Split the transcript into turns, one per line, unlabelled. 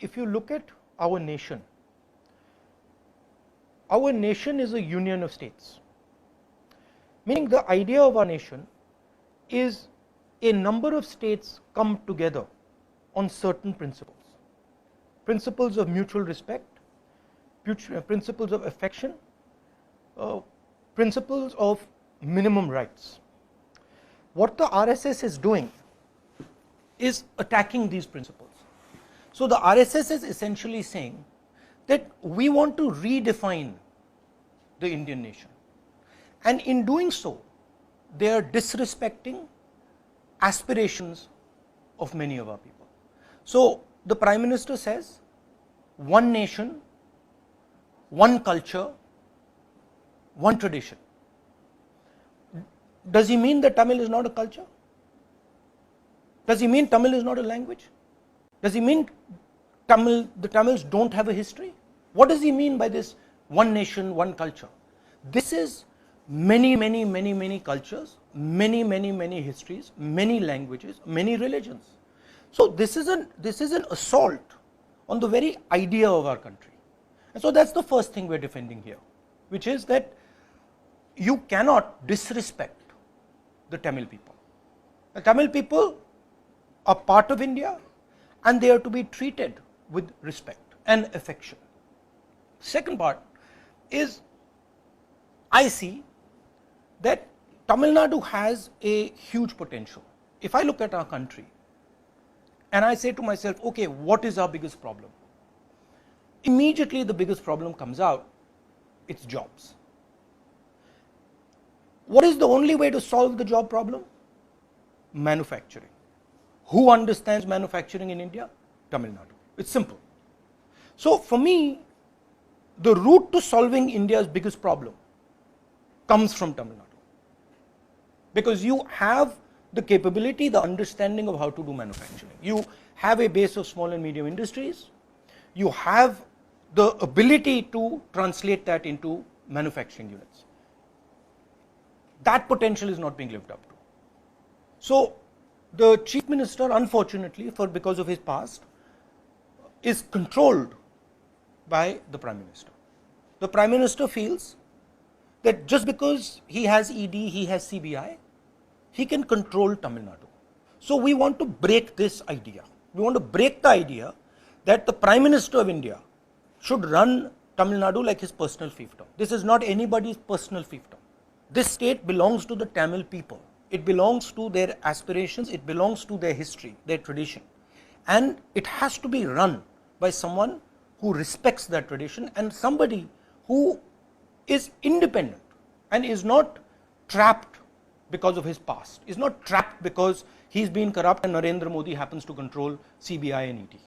if you look at our nation is a union of states, meaning the idea of our nation is a number of states come together on certain principles of mutual respect, principles of affection, principles of minimum rights. What the RSS is doing is attacking these principles. So the RSS is essentially saying that we want to redefine the Indian nation, and in doing so they are disrespecting aspirations of many of our people. So the Prime Minister says one nation, one culture, one tradition. Does he mean that Tamil is not a culture? Does he mean Tamil is not a language? Does he mean the Tamils don't have a history? What does he mean by this one nation, one culture? This is many cultures, many histories, many languages, many religions. So this is an assault on the very idea of our country. And so that's the first thing we're defending here, which is that you cannot disrespect the Tamil people. The Tamil people are part of India and they are to be treated with respect and affection. Second part is, I see that Tamil Nadu has a huge potential. If I look at our country and I say to myself, okay, what is our biggest problem? Immediately the biggest problem comes out, it's jobs. What is the only way to solve the job problem? Manufacturing. Who understands manufacturing in India? Tamil Nadu. It's simple. So for me, the route to solving India's biggest problem comes from Tamil Nadu, because you have the capability, the understanding of how to do manufacturing. You have a base of small and medium industries. You have the ability to translate that into manufacturing units. That potential is not being lived up to. So the Chief Minister, unfortunately, because of his past, is controlled by the Prime Minister. The Prime Minister feels that just because he has ED, he has CBI, he can control Tamil Nadu. So we want to break this idea. We want to break the idea that the Prime Minister of India should run Tamil Nadu like his personal fiefdom. This is not anybody's personal fiefdom. This state belongs to the Tamil people. It belongs to their aspirations, it belongs to their history, their tradition. And it has to be run by someone who respects that tradition and somebody who is independent and is not trapped because of his past, is not trapped because he's been corrupt and Narendra Modi happens to control CBI and ED.